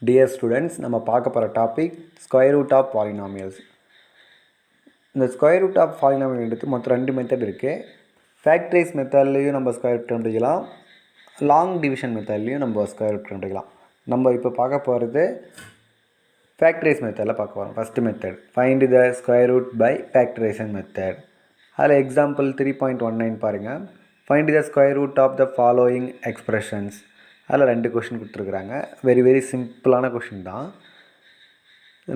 Dear students, நம்ம பார்க்க போகிற topic square root of polynomials. இந்த ஸ்கொயர் ரூட் ஆஃப் பாலினாமியல் எடுத்து மொத்தம் 2 மெத்தட் இருக்குது. ஃபேக்டரைஸ் மெத்தட்லேயும் நம்ம ஸ்கொயர் ரூட் கண்டுபிடிக்கலாம், லாங் டிவிஷன் மெத்தட்லேயும் நம்ம ஸ்கொயர் ரூட் கண்டுபிடிக்கலாம். நம்ம இப்போ பார்க்க போகிறது ஃபேக்டரைஸ் மெத்தடில் பார்க்க போகிறோம். First method, find the square root by factorisation method. அதில் எக்ஸாம்பிள் 3.19 பாருங்கள். Find the square root of the following expressions. அதில் 2 கொஷின் கொடுத்துருக்குறாங்க. வெரி சிம்பிளான கொஷின் தான்,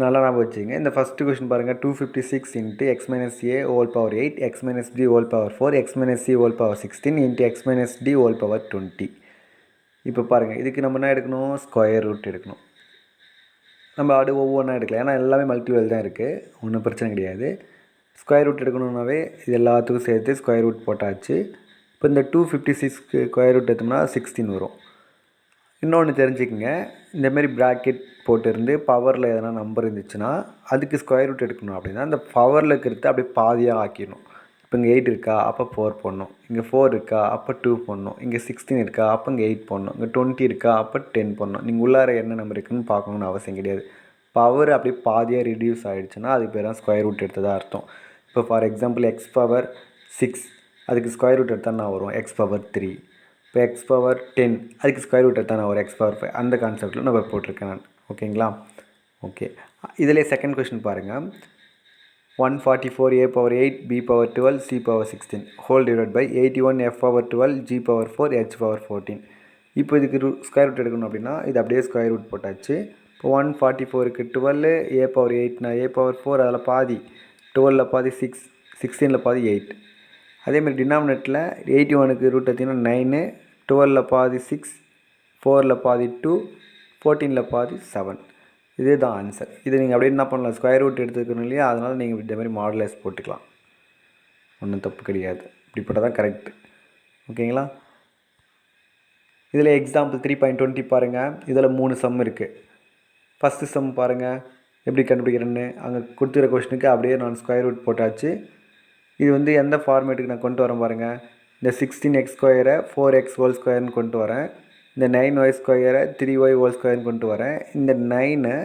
நல்லா ஞாபகம் வச்சுங்க. இந்த ஃபஸ்ட்டு கொஷின் பாருங்கள், 256 into x minus a whole power 8 x minus b whole power 4 x minus c whole power 16 into x minus d whole power 20. இப்போ பாருங்கள், இதுக்கு நம்ம என்ன எடுக்கணும்? ஸ்கொயர் ரூட் எடுக்கணும். நம்ம அப்படியே ஒவ்வொன்றா எடுக்கலாம், ஏன்னா எல்லாமே மல்டிவல் தான் இருக்குது, ஒன்றும் பிரச்சனை கிடையாது. ஸ்கொயர் ரூட் எடுக்கணுன்னாவே இது எல்லாத்துக்கும் சேர்த்து ஸ்கொயர் ரூட் போட்டாச்சு. இப்போ இந்த 256க்கு ஸ்கொயர் ரூட் எடுத்தோம்னா 16 வரும். இன்னொன்று தெரிஞ்சுக்கங்க, இந்தமாரி ப்ராக்கெட் போட்டிருந்து பவரில் எதனா நம்பர் இருந்துச்சுன்னா அதுக்கு ஸ்கொயர் ரூட் எடுக்கணும். அப்படின்னா அந்த பவரில் இருக்கிறத அப்படியே பாதியாக ஆக்கிடணும். இப்போ இங்கே 8 இருக்கா, அப்போ 4 போடணும். இங்கே 4 இருக்கா, அப்போ 2 போடணும். இங்கே 16 இருக்கா, அப்போ இங்கே 8 போடணும். இங்கே 20 இருக்கா, அப்போ 10 போடணும். நீங்கள் உள்ளார என்ன நம்பர் இருக்குன்னு பார்க்கணுன்னு அவசியம் கிடையாது. பவர் அப்படியே பாதியாக ரிடியூஸ் ஆகிடுச்சுன்னா அதுக்கு பேர் தான் ஸ்கொயர் ரூட் எடுத்ததாக அர்த்தம். இப்போ ஃபார் எக்ஸாம்பிள் x பவர் 6 அதுக்கு ஸ்கொயர் ரூட் எடுத்தால் நான் வரும் x பவர் 3. இப்போ எக்ஸ் பவர் 10 அதுக்கு ஸ்கொயர் ரூட் எடுத்தால் நான் ஒரு எக்ஸ் பவர் 5. அந்த கான்செப்ட்டில் நம்ம போட்டிருக்கேன் நான். ஓகேங்களா? ஓகே, இதிலே செகண்ட் கொஷின் பாருங்கள். 144 a power 8 b power 12 c power 16 whole divide by 81 f power 12 g power 4 h power 14. இப்போ இதுக்கு ஸ்கொயர் ரூட் எடுக்கணும் அப்படின்னா இது அப்படியே ஸ்கொயர் ரூட் போட்டாச்சு. இப்போ 144க்கு 12 a பவர் 8னா a பவர் 4, அதில் பாதி 12ல் பாதி 6, 16ல் பாதி 8. அதேமாதிரி டினாமினேட்டில் 81க்கு ரூட் எடுத்திங்கன்னா 9, 12ல் பாதி 6, 4ல் பாதி 2, 14ல் பாதி 7. இதே தான் ஆன்சர். இது நீங்கள் அப்படியே என்ன பண்ணலாம், ஸ்கொயர் ரூட் எடுத்துக்கணும் இல்லையா, அதனால் நீங்கள் இந்த மாதிரி மாடுலஸ் போட்டுக்கலாம், ஒன்றும் தப்பு கிடையாது. இப்படிப்பட்ட தான் கரெக்ட். ஓகேங்களா? இதில் எக்ஸாம்பிள் 3.20 பாருங்கள். இதில் 3 சம் இருக்குது. ஃபஸ்ட்டு சம் பாருங்கள் எப்படி கண்டுபிடிக்கிறேன்னு. அங்கே கொடுத்துக்கிற கொஷனுக்கு அப்படியே நான் ஸ்கொயர் ரூட் போட்டாச்சு. இது வந்து எந்த ஃபார்மேட்டுக்கு நான் கொண்டு வரேன் பாருங்கள். இந்த 16x ஸ்கொயரை 4x ஹோல் ஸ்கொயர்னு கொண்டு வரேன். இந்த 9y ஸ்கொயரை 3y ஹோல் ஸ்கொயர்னு கொண்டு வரேன். இந்த 9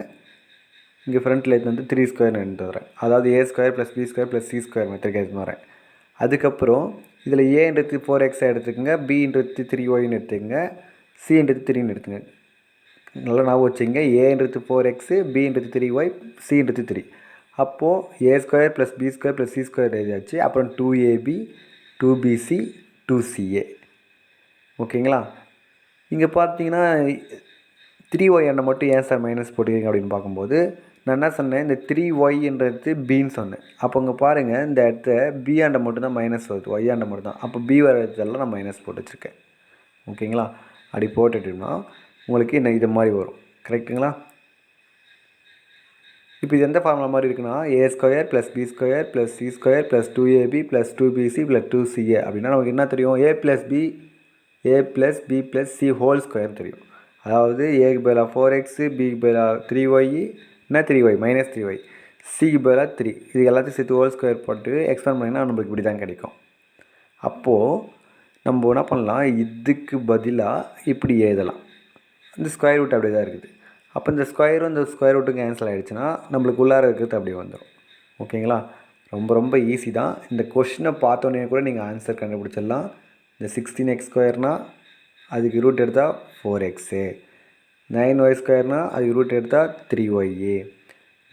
இங்கே ஃப்ரண்ட்டில் எடுத்து வந்து 3 ஸ்கொயர்னு எடுத்து வரேன். அதாவது a square plus b square plus c square method எடுத்து வரேன். அதுக்கப்புறம் இதில் ஏன்றது 4x எடுத்துக்கோங்க, bன்றது 3yன்னு எடுத்துக்கோங்க, cன்றது 3ன்னு எடுத்துங்க. நல்லா ஞாபகம் வச்சுங்க. ஏன்றது 4x, bன்றது 3y, cன்றது 3. அப்போது a square plus b square plus c square எழுதியாச்சு. அப்புறம் 2ab 2bc 2ca. ஓகேங்களா? இங்கே பார்த்தீங்கன்னா 3y எண்ணை மட்டும் ஏன் சார் மைனஸ் போட்டுக்கிறீங்க அப்படின்னு பார்க்கும்போது நான் என்ன சொன்னேன், இந்த 3yன்றது பின்னு சொன்னேன். அப்போ இங்கே பாருங்கள், இந்த இடத்த b ஆண்டை மட்டும்தான் மைனஸ் வருது, y ஆண்டை மட்டும் தான். அப்போ b வர இடத்துல நான் மைனஸ் போட்டு வச்சுருக்கேன். ஓகேங்களா? அப்படி போட்டுட்டோம்னா உங்களுக்கு என்ன இது மாதிரி வரும். கரெக்டுங்களா? இப்போ இது எந்த ஃபார்முலா மாதிரி இருக்குன்னா, a square plus b square plus c square plus 2ab plus 2bc plus 2ca. அப்படின்னா நமக்கு என்ன தெரியும்? a plus b plus c whole square தெரியும். அதாவது ஏக்கு பதிலாக 4x, பிக்கு பதிலாக 3y, என்ன 3y மைனஸ் 3y, சிக்கு பதிலாக 3. இது எல்லாத்தையும் சேர்த்து ஹோல் ஸ்கொயர் போட்டு எக்ஸ்பேண்ட் பண்ணிங்கன்னா நம்மளுக்கு இப்படி தான் கிடைக்கும். அப்போது நம்ம என்ன பண்ணலாம், இதுக்கு பதிலாக இப்படி எழுதலாம். இந்த ஸ்கொயர் ரூட் அப்படியே தான் இருக்குது. அப்போ இந்த ஸ்கொயரும் இந்த ஸ்கொயர் ரூட்டுக்கு கேன்சல் ஆகிடுச்சுன்னா நம்மளுக்கு உள்ளார இருக்கிறது அப்படியே வந்துடும். ஓகேங்களா? ரொம்ப ஈஸி தான். இந்த கொஷினை பார்த்தோன்னே கூட நீங்கள் ஆன்சர் கண்டுபிடிச்சிடலாம். இந்த 16x ஸ்கொயர்னால் அதுக்கு ரூட் எடுத்தால் 4x, 9y ஸ்கொயர்னால் அதுக்கு ரூட் எடுத்தால் 3y,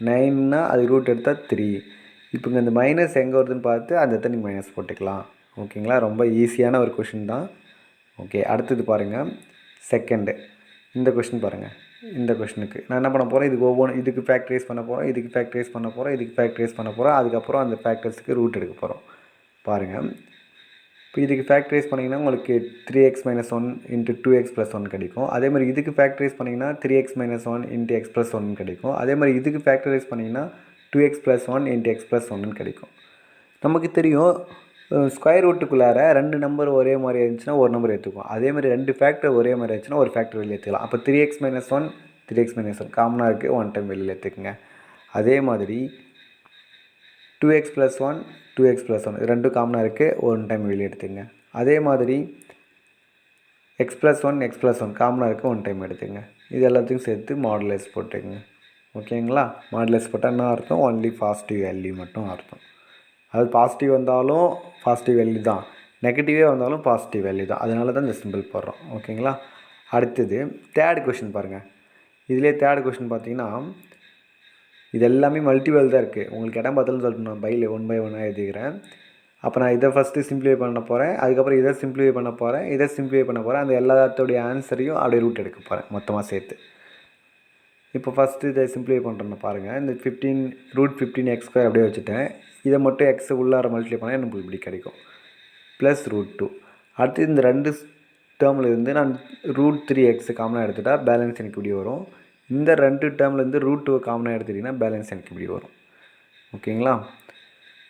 9னா அதுக்கு ரூட் எடுத்தால் 3. இப்போ இந்த மைனஸ் எங்கே வருதுன்னு பார்த்து அந்த இடத்த நீங்கள் மைனஸ் போட்டுக்கலாம். ஓகேங்களா? ரொம்ப ஈஸியான ஒரு கொஷின் தான். ஓகே, அடுத்தது பாருங்கள். செகண்டு இந்த கொஷின் பாருங்கள். இந்த கொஷனுக்கு நான் என்ன பண்ண போகிறேன், இதுக்கு ஒவ்வொன்று இதுக்கு ஃபேக்டரைஸ் பண்ண போகிறோம், இதுக்கு ஃபேக்டரைஸ் பண்ண போகிறோம், இதுக்கு ஃபேக்டரைஸ் பண்ண போகிறோம். அதுக்கப்புறம் அந்த ஃபேக்டர்ஸுக்கு ரூட் எடுக்க போகிறோம். பாருங்கள், இப்போ இதுக்கு ஃபேக்டரைஸ் பண்ணிங்கன்னா உங்களுக்கு 3x minus 1 into 2x plus 1 கிடைக்கும். அதே மாதிரி இதுக்கு ஃபேக்டரைஸ் பண்ணிங்கன்னா 3x minus 1 into x plus 1 கிடைக்கும். அதே மாதிரி இதுக்கு ஃபேக்டரைஸ் பண்ணிங்கன்னா 2x plus 1 into x plus 1 கிடைக்கும். நமக்கு தெரியும், ஸ்கொயர் ரூட்டுக்குள்ளார 2 நம்பர் ஒரே மாதிரி இருந்துச்சுன்னா ஒரு நம்பர் எடுத்துக்குவோம். அதே மாதிரி 2 ஃபேக்டர் ஒரே மாதிரி இருந்துச்சுன்னா ஒரு ஃபேக்டர் வெளியே எடுத்துக்கலாம். அப்போ 3x மைனஸ் 1 3x மைனஸ் 1 காமனாக இருக்குது, 1 டைம் வெளியில் எடுத்துக்கோங்க. அதே மாதிரி 2x ப்ளஸ் 1 2x ப்ளஸ் 1 ரெண்டும் காமனாக இருக்குது, 1 டைம் வெளியே எடுத்துங்க. அதே மாதிரி x+1 காமனாக இருக்குது, ஒன் டைம் எடுத்துங்க. இது எல்லாத்தையும் சேர்த்து மாடுலஸ் போட்டுங்க. ஓகேங்களா? மாடுலஸ் போட்டால் என்ன அர்த்தம்? ஒன்லி பாசிட்டிவ் வேல்யூ மட்டும் அர்த்தம். அது பாசிட்டிவ் வந்தாலும் பாசிட்டிவ் வேல்யூ தான், நெகட்டிவே வந்தாலும் பாசிட்டிவ் வேல்யூ தான். அதனால தான் இந்த சிம்பிள் போடுறோம். ஓகேங்களா? அடுத்தது தேர்ட் கொஷின் பாருங்கள். இதிலே தேர்ட் கொஷின் பார்த்தீங்கன்னா, இது எல்லாமே மல்டிவல் தான் இருக்குது. உங்களுக்கு இடம் பார்த்தாலும் சொல்லிட்டு நான் பையில் 1 by 1 எழுதிக்கிறேன். அப்போ நான் இதை ஃபஸ்ட்டு சிம்பிளிஃபை பண்ண போகிறேன், அதுக்கப்புறம் இதை சிம்பிளிஃபை பண்ண போகிறேன், இதை சிம்பிளிஃபை பண்ண போகிறேன். அந்த எல்லாத்தோடைய ஆன்சரையும் அப்படியே ரூட் எடுக்க போகிறேன் மொத்தமாக சேர்த்து. இப்போ ஃபஸ்ட்டு இதை சிம்பிளிஃபை பண்ணுறேன்னு பாருங்கள். இந்த √15x² அப்படியே வச்சுட்டேன். இதை மட்டும் எக்ஸை உள்ளார மல்டிப்ளை பண்ணால் எனக்கு இப்படி கிடைக்கும், ப்ளஸ் √2. அடுத்து இந்த 2 டேர்மில் இருந்து நான் √3x காமனாக எடுத்துட்டால் பேலன்ஸ் எனக்கு இப்படி வரும். இந்த 2 டேர்ம்லேருந்து √2 காமனாக எடுத்துட்டிங்கன்னா பேலன்ஸ் எனக்கு இப்படி வரும். ஓகேங்களா?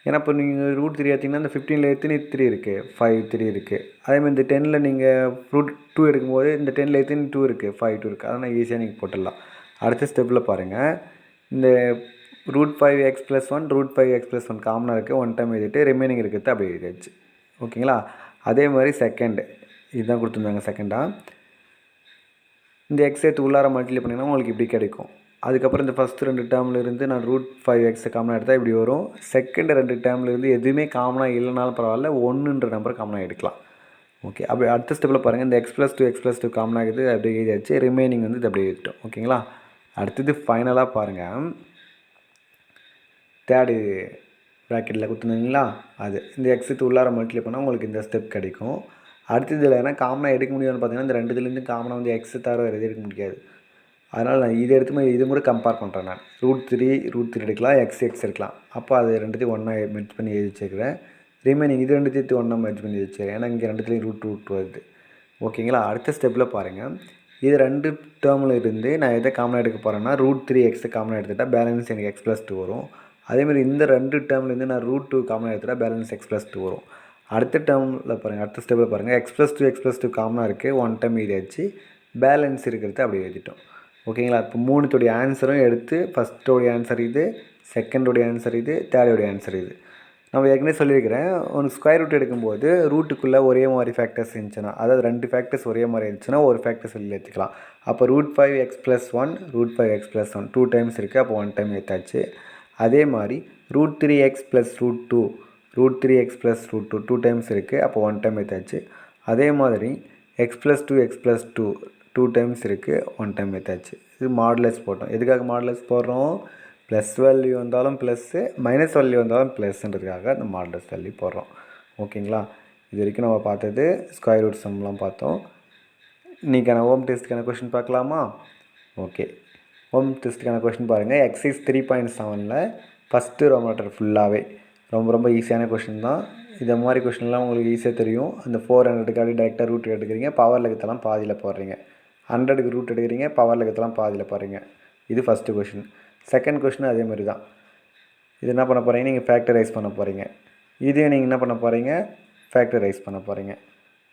ஏன்னா இப்போ நீங்கள் √3 எடுத்திங்கன்னா இந்த 15ல் எத்தனை 3 இருக்குது? 5 3 இருக்குது. அதேமாதிரி இந்த 10ல் நீங்கள் √2 எடுக்கும்போது இந்த 10ல் எத்தனை 2 இருக்குது? 5 2 இருக்குது. அதனால் ஈஸியாக நீங்கள் போட்டுடலாம். அடுத்த ஸ்டெப்பில் பாருங்கள், இந்த √5x+1 √5x+1 காமனாக இருக்குது, ஒன் டைம் எழுதிட்டு ரிமைனிங் இருக்கிறது அப்படி எழுதியாச்சு. ஓகேங்களா? அதே மாதிரி செகண்ட் இதுதான் கொடுத்துருந்தாங்க. செகண்டாக இந்த எக்ஸ் எடுத்து உள்ளார மல்டிப்ளை பண்ணிங்கன்னா உங்களுக்கு இப்படி கிடைக்கும். அதுக்கப்புறம் இந்த ஃபஸ்ட்டு 2 டேர்மில் இருந்து நான் √5x காமனாக எடுத்தால் இப்படி வரும். செகண்ட் 2 டேர்மில் இருந்து எதுவுமே காமனாக இல்லைனாலும் பரவாயில்ல, 1ன்ற நம்பர் காமனாக எடுக்கலாம். ஓகே, அப்படி அடுத்த ஸ்டெப்பில் பாருங்கள், இந்த x+2 காமனாக இருக்குது அப்படி எழுதியாச்சு. ரிமைனிங் வந்து இது அப்படியே எழுதிட்டோம். ஓகேங்களா? அடுத்தது ஃபைனலாக பாருங்கள், தேர்டு ப்ராக்கெட்டில் கொடுத்துருந்தீங்களா, அது இந்த எக்ஸுக்கு உள்ளார மல்டிப்ளை பண்ணால் உங்களுக்கு இந்த ஸ்டெப் கிடைக்கும். அடுத்தது இதில் என்ன காமனாக எடுக்க முடியும்னு பார்த்தீங்கன்னா, இந்த ரெண்டுத்துலேருந்து காமனாக வந்து எக்ஸு தவிர வேறு எதுவும் எடுக்க முடியாது. அதனால் நான் இதை எடுத்து இது கூட கம்பேர் பண்ணுறேன். நான் √3 எடுக்கலாம், எக்ஸ் எடுக்கலாம். அப்போ அது ரெண்டுத்தையும் ஒன்றா மெர்ஜ் பண்ணி எழுதி வச்சுக்கிறேன். ரிமைனிங் இது ரெண்டுத்தையும் ஒன்றா மெர்ஜ் பண்ணி வச்சுக்கிறேன். ஏன்னா இங்கே ரெண்டுத்துலேயும் √2 வருது. ஓகேங்களா? அடுத்த ஸ்டெப்பில் பாருங்கள், இது 2 டேர்மில் இருந்து நான் எதை காமனாக எடுக்க போகிறேன்னா √3x காமனாக எடுத்துகிட்டா பேலன்ஸ் எனக்கு x+2 வரும். அதேமாதிரி இந்த 2 டேர்ம்லேருந்து நான் √2 காமனாக எடுத்துகிட்டா பேலன்ஸ் x+2 வரும். அடுத்த டேர்மில் பாருங்கள், அடுத்த ஸ்டெப்பில் பாருங்கள், x+2 காமனாக இருக்குது, ஒன் டைம் எழுதியாச்சு. பேலன்ஸ் இருக்கிறது அப்படி எழுதிட்டோம். ஓகேங்களா? இப்போ 3த்துடைய ஆன்சரும் எடுத்து ஃபஸ்ட்டோடைய ஆன்சர் இது, செகண்டோடைய ஆன்சர் இது, தேர்டோடைய ஆன்சர் இது. நம்ம ஏற்கனவே சொல்லியிருக்கிறேன், ஒன்று ஸ்கொயர் ரூட் எடுக்கும்போது ரூட்டுக்குள்ளே ஒரே மாதிரி ஃபேக்டர்ஸ் இருந்துச்சுன்னா, அதாவது 2 ஃபேக்டர்ஸ் ஒரே மாதிரி இருந்துச்சுன்னா ஒரு ஃபேக்டர்ஸ் வெளியில் எடுத்துக்கலாம். அப்போ √5x+1 √5x+1 2 டைம்ஸ் இருக்குது, அப்போ 1 டைம் எடுத்தாச்சு. அதே மாதிரி √3x + √2 √3x+√2 2 டைம்ஸ் இருக்குது, அப்போ 1 டைம் எடுத்தாச்சு. அதே மாதிரி x+2 2 டைம்ஸ் இருக்குது, 1 டைம் எடுத்தாச்சு. இது மாடுலஸ் போட்டோம். எதுக்காக மாடுலஸ் போடுறோம்? ப்ளஸ் வேல்யூ வந்தாலும் ப்ளஸ்ஸு, மைனஸ் வேல்யூ வந்தாலும் ப்ளஸ்ன்றதுக்காக இந்த மாடுலஸ் வேல்யூ போடுறோம். ஓகேங்களா? இது வரைக்கும் நம்ம பார்த்தது ஸ்கொயர் ரூட் சம்லாம் பார்த்தோம். இன்றைக்கான ஹோம் டெஸ்ட்டுக்கான கொஷின் பார்க்கலாமா? ஓகே, ஹோம் டெஸ்ட்டுக்கான கொஷின் பாருங்கள். எக்ஸைஸ் 3.7ல் ஃபஸ்ட்டு ரோமேட்டர் ஃபுல்லாகவே ரொம்ப ஈஸியான கொஷின் தான். இந்த மாதிரி கொஷின்லாம் உங்களுக்கு ஈஸியாக தெரியும். அந்த 400க்கு டேரெக்டாக ரூட் எடுக்கிறீங்க, பவரில் இருக்கிறதெல்லாம் பாதியில் போடுறீங்க. 100க்கு ரூட் எடுக்கிறீங்க, பவரில் இருக்கிறதெல்லாம் பாதியில் போடுறீங்க. இது ஃபஸ்ட்டு கொஷின். செகண்ட் கொஷின் அதே மாதிரி தான். இது என்ன பண்ண போகிறீங்க? நீங்கள் ஃபேக்டரைஸ் பண்ண போகிறீங்க. இதையும் நீங்கள் என்ன பண்ண போகிறீங்க? ஃபேக்டரைஸ் பண்ண போகிறீங்க.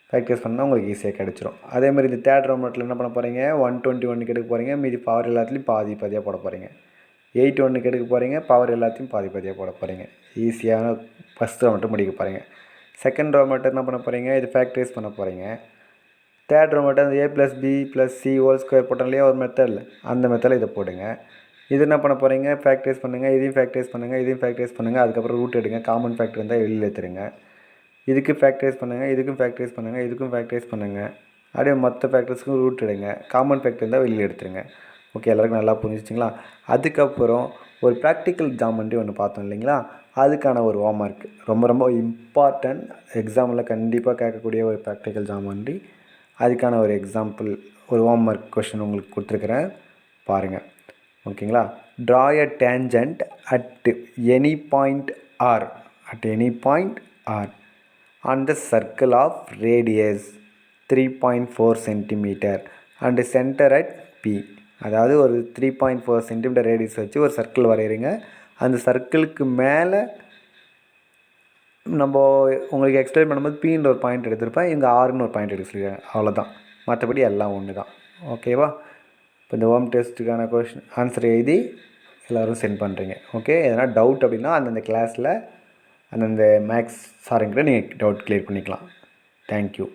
ஃபேக்டரைஸ் பண்ணால் உங்களுக்கு ஈஸியாக கிடச்சிரும். அதேமாதிரி இந்த தேர்ட் ரோமேட்டில் என்ன பண்ண போகிறீங்க? 121க்கு எடுக்க போகிறீங்க, மீதி பவர் எல்லாத்துலேயும் பாதியாக போட போகிறீங்க. 81க்கு எடுக்க போகிறீங்க, பவர் எல்லாத்தையும் பாதியாக போட போகிறீங்க. ஈஸியான ஃபஸ்ட் ரோமேட்டர் முடிக்க போகிறீங்க. செகண்ட் ரோமேட்டர் என்ன பண்ண போகிறீங்க? இது ஃபேக்டரைஸ் பண்ண போகிறீங்க. தேர்ட் ரோமேட்டர் அந்த a + b + c whole square போட்டோம் இல்லையா ஒரு மெத்தடில், அந்த மெத்தடில் இதை போடுங்க. இது என்ன பண்ண போகிறீங்க? ஃபேக்டரைஸ் பண்ணுங்கள், இதையும் ஃபேக்டரைஸ் பண்ணுங்கள், இதையும் ஃபேக்டரைஸ் பண்ணுங்கள். அதுக்கப்புறம் ரூட் எடுங்க, காமன் ஃபேக்டர் இருந்தால் வெளியில் எடுத்துருங்க. இதுக்கு ஃபேக்டரைஸ் பண்ணுங்கள், இதுக்கும் ஃபேக்டரைஸ் பண்ணுங்கள், இதுக்கும் ஃபேக்டரைஸ் பண்ணுங்கள். அப்படியே மற்ற ஃபேக்டர்ஸ்க்கும் ரூட் எடுங்க, காமன் ஃபேக்டர் இருந்தால் வெளியில் எடுத்துருங்க. ஓகே, எல்லாருக்கும் நல்லா புரிஞ்சிச்சிங்களா? அதுக்கப்புறம் ஒரு ப்ராக்டிக்கல் ஜாமெண்ட்ரி ஒன்று பார்த்தோம் இல்லைங்களா, அதுக்கான ஒரு ஹோம்ஒர்க் ரொம்ப இம்பார்ட்டன்ட், எக்ஸாமில் கண்டிப்பாக கேட்கக்கூடிய ஒரு ப்ராக்டிக்கல் ஜாமெண்ட்ரி. அதுக்கான ஒரு எக்ஸாம்பிள், ஒரு ஹோம்ஒர்க் கொஷின் உங்களுக்கு கொடுத்துருக்குறேன், பாருங்கள். ஓகேங்களா? Draw a tangent at any point or on the circle of radius 3.4 cm and center at P. அதாவது ஒரு 3.4 cm ரேடியஸ் வச்சு ஒரு சர்க்கிள் வரைகிறீங்க. அந்த சர்க்கிளுக்கு மேலே நம்ம உங்களுக்கு எக்ஸ்பிளைன் பண்ணும்போது Pன்ற ஒரு பாயிண்ட் எடுத்திருப்பேன், இங்கே ஆர்னு ஒரு பாயிண்ட் எடுக்க சொல்லியிருக்காங்க. அவ்வளோதான், மற்றபடி எல்லாம் ஒன்று தான். ஓகேவா? இப்போ இந்த ஹோம் டெஸ்ட்டுக்கான கொஷின் ஆன்சர் எழுதி எல்லோரும் சென்ட் பண்ணுறீங்க. ஓகே, எதனா டவுட் அப்படின்னா அந்தந்த கிளாஸில் அந்தந்த மேக்ஸ் சாருங்கிட்ட நீங்கள் டவுட் கிளியர் பண்ணிக்கலாம். தேங்க்யூ.